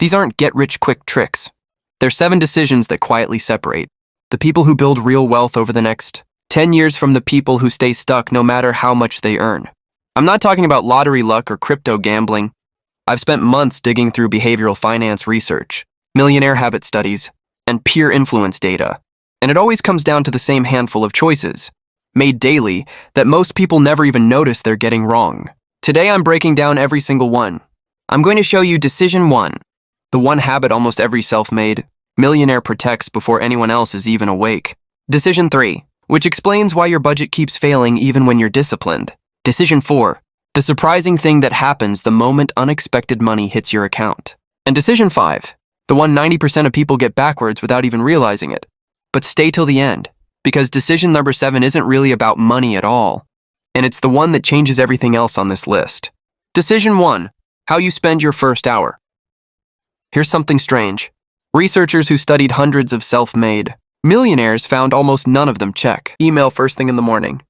These aren't get-rich-quick tricks. They're 7 decisions that quietly separate the people who build real wealth over the next 10 years from the people who stay stuck no matter how much they earn. I'm not talking about lottery luck or crypto gambling. I've spent months digging through behavioral finance research, millionaire habit studies, and peer influence data. And it always comes down to the same handful of choices, made daily, that most people never even notice they're getting wrong. Today I'm breaking down every single one. I'm going to show you Decision 1, the one habit almost every self-made millionaire protects before anyone else is even awake. Decision 3, which explains why your budget keeps failing even when you're disciplined. Decision 4, the surprising thing that happens the moment unexpected money hits your account. And Decision 5, the one 90% of people get backwards without even realizing it. But stay till the end, because decision number 7 isn't really about money at all, and it's the one that changes everything else on this list. Decision 1, how you spend your first hour. Here's something strange. Researchers who studied hundreds of self-made millionaires found almost none of them check email first thing in the morning.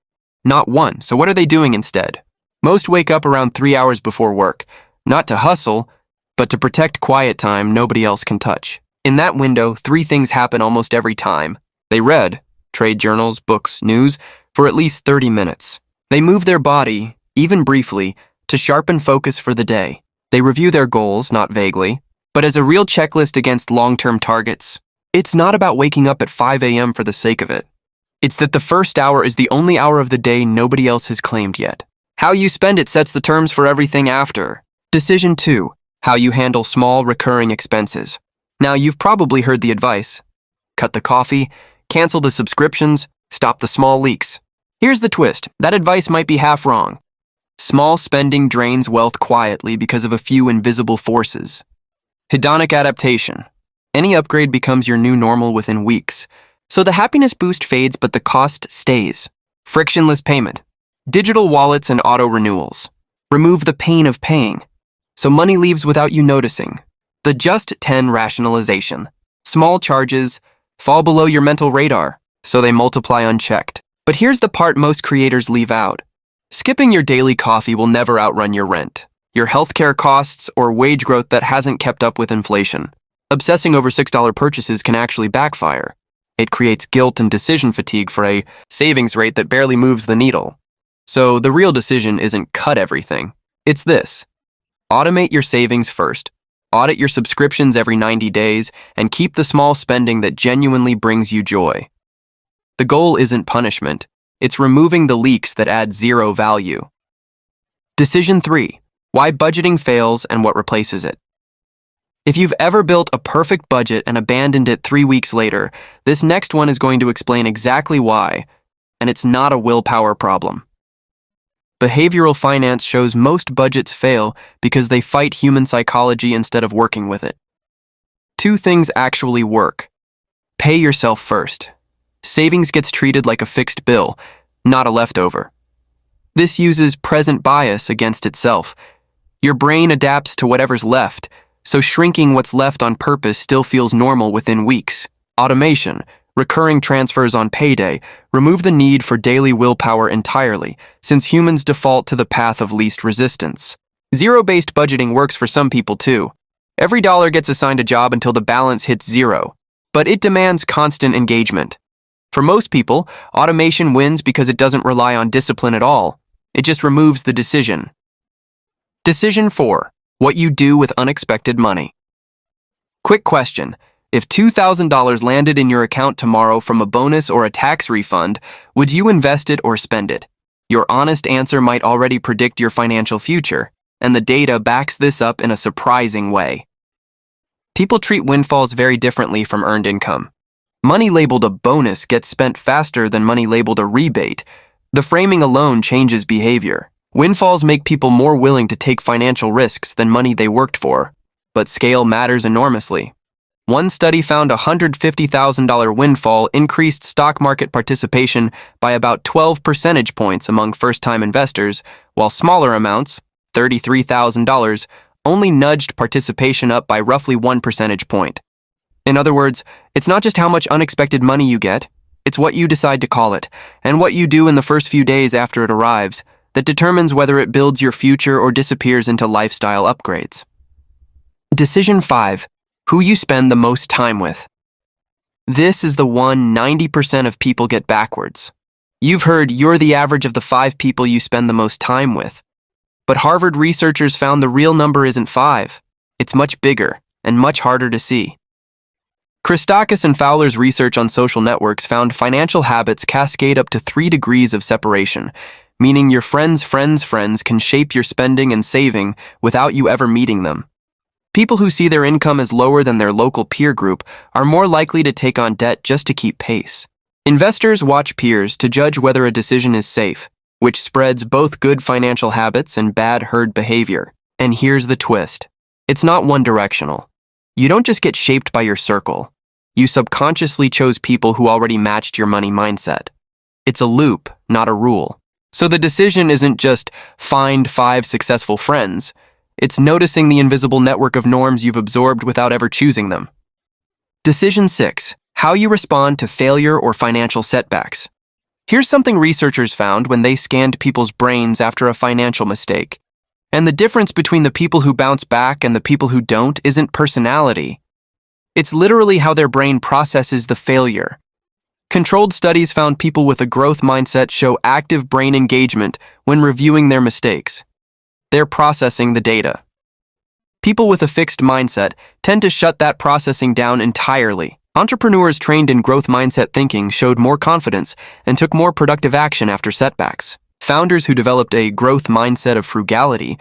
Not one. So what are they doing instead? Most wake up around 3 hours before work, not to hustle, but to protect quiet time nobody else can touch. In that window, 3 things happen almost every time. They read trade journals, books, news for at least 30 minutes. They move their body, even briefly, to sharpen focus for the day. They review their goals, not vaguely, but as a real checklist against long-term targets. It's not about waking up at 5 a.m. for the sake of it. It's that the first hour is the only hour of the day nobody else has claimed yet. How you spend it sets the terms for everything after. Decision 2, how you handle small recurring expenses. Now, you've probably heard the advice. Cut the coffee, cancel the subscriptions, stop the small leaks. Here's the twist. That advice might be half wrong. Small spending drains wealth quietly because of a few invisible forces. Hedonic adaptation. Any upgrade becomes your new normal within weeks. So the happiness boost fades, but the cost stays. Frictionless payment. Digital wallets and auto renewals. Remove the pain of paying, so money leaves without you noticing. The just 10 rationalization. Small charges fall below your mental radar, so they multiply unchecked. But here's the part most creators leave out. Skipping your daily coffee will never outrun your rent, your healthcare costs, or wage growth that hasn't kept up with inflation. Obsessing over $6 purchases can actually backfire. It creates guilt and decision fatigue for a savings rate that barely moves the needle. So the real decision isn't cut everything. It's this. Automate your savings first. Audit your subscriptions every 90 days, and keep the small spending that genuinely brings you joy. The goal isn't punishment. It's removing the leaks that add zero value. Decision 3, why budgeting fails and what replaces it. If you've ever built a perfect budget and abandoned it 3 weeks later, this next one is going to explain exactly why, and it's not a willpower problem. Behavioral finance shows most budgets fail because they fight human psychology instead of working with it. 2 things actually work. Pay yourself first. Savings gets treated like a fixed bill, not a leftover. This uses present bias against itself. Your brain adapts to whatever's left, so shrinking what's left on purpose still feels normal within weeks. Automation, recurring transfers on payday, remove the need for daily willpower entirely, since humans default to the path of least resistance. Zero-based budgeting works for some people too. Every dollar gets assigned a job until the balance hits zero, but it demands constant engagement. For most people, automation wins because it doesn't rely on discipline at all. It just removes the decision. Decision 4, what you do with unexpected money. Quick question. If $2,000 landed in your account tomorrow from a bonus or a tax refund, would you invest it or spend it? Your honest answer might already predict your financial future, and the data backs this up in a surprising way. People treat windfalls very differently from earned income. Money labeled a bonus gets spent faster than money labeled a rebate. The framing alone changes behavior. Windfalls make people more willing to take financial risks than money they worked for, but scale matters enormously. One study found a $150,000 windfall increased stock market participation by about 12 percentage points among first-time investors, while smaller amounts, $33,000, only nudged participation up by roughly 1 percentage point. In other words, it's not just how much unexpected money you get, it's what you decide to call it, and what you do in the first few days after it arrives, that determines whether it builds your future or disappears into lifestyle upgrades. Decision 5. Who you spend the most time with. This is the one 90% of people get backwards. You've heard you're the average of the 5 people you spend the most time with. But Harvard researchers found the real number isn't 5. It's much bigger and much harder to see. Christakis and Fowler's research on social networks found financial habits cascade up to 3 degrees of separation, meaning your friends' friends' friends can shape your spending and saving without you ever meeting them. People who see their income as lower than their local peer group are more likely to take on debt just to keep pace. Investors watch peers to judge whether a decision is safe, which spreads both good financial habits and bad herd behavior. And here's the twist. It's not one-directional. You don't just get shaped by your circle. You subconsciously chose people who already matched your money mindset. It's a loop, not a rule. So the decision isn't just find 5 successful friends. It's noticing the invisible network of norms you've absorbed without ever choosing them. Decision 6. How you respond to failure or financial setbacks. Here's something researchers found when they scanned people's brains after a financial mistake. And the difference between the people who bounce back and the people who don't isn't personality. It's literally how their brain processes the failure. Controlled studies found people with a growth mindset show active brain engagement when reviewing their mistakes. They're processing the data. People with a fixed mindset tend to shut that processing down entirely. Entrepreneurs trained in growth mindset thinking showed more confidence and took more productive action after setbacks. Founders who developed a growth mindset of frugality,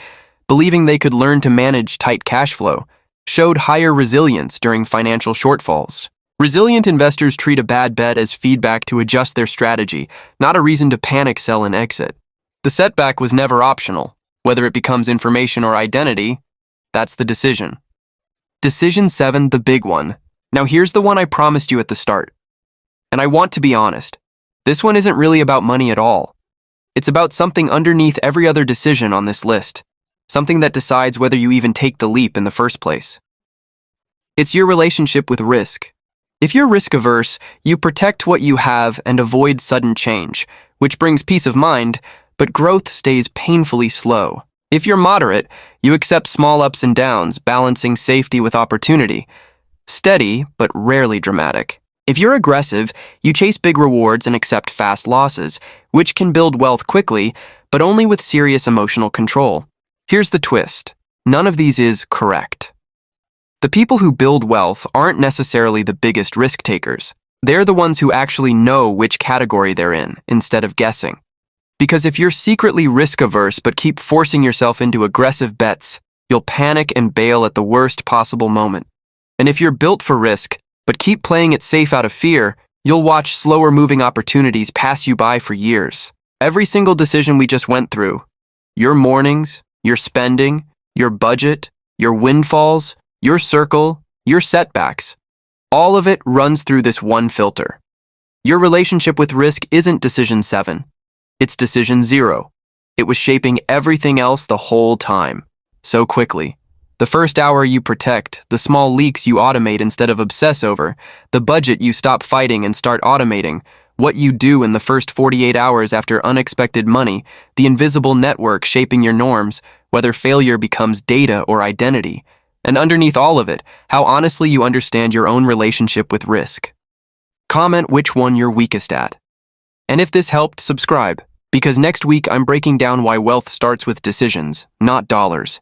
believing they could learn to manage tight cash flow, showed higher resilience during financial shortfalls. Resilient investors treat a bad bet as feedback to adjust their strategy, not a reason to panic sell and exit. The setback was never optional. Whether it becomes information or identity, that's the decision. Decision 7, the big one. Now here's the one I promised you at the start. And I want to be honest. This one isn't really about money at all. It's about something underneath every other decision on this list. Something that decides whether you even take the leap in the first place. It's your relationship with risk. If you're risk-averse, you protect what you have and avoid sudden change, which brings peace of mind, but growth stays painfully slow. If you're moderate, you accept small ups and downs, balancing safety with opportunity. Steady, but rarely dramatic. If you're aggressive, you chase big rewards and accept fast losses, which can build wealth quickly, but only with serious emotional control. Here's the twist. None of these is correct. The people who build wealth aren't necessarily the biggest risk takers. They're the ones who actually know which category they're in, instead of guessing. Because if you're secretly risk-averse but keep forcing yourself into aggressive bets, you'll panic and bail at the worst possible moment. And if you're built for risk, but keep playing it safe out of fear, you'll watch slower-moving opportunities pass you by for years. Every single decision we just went through, your mornings, your spending, your budget, your windfalls, your circle, your setbacks, all of it runs through this one filter. Your relationship with risk isn't decision 7. It's decision 0. It was shaping everything else the whole time, so quickly. The first hour you protect, the small leaks you automate instead of obsess over, the budget you stop fighting and start automating, what you do in the first 48 hours after unexpected money, the invisible network shaping your norms, whether failure becomes data or identity, and underneath all of it, how honestly you understand your own relationship with risk. Comment which one you're weakest at. And if this helped, subscribe, because next week I'm breaking down why wealth starts with decisions, not dollars.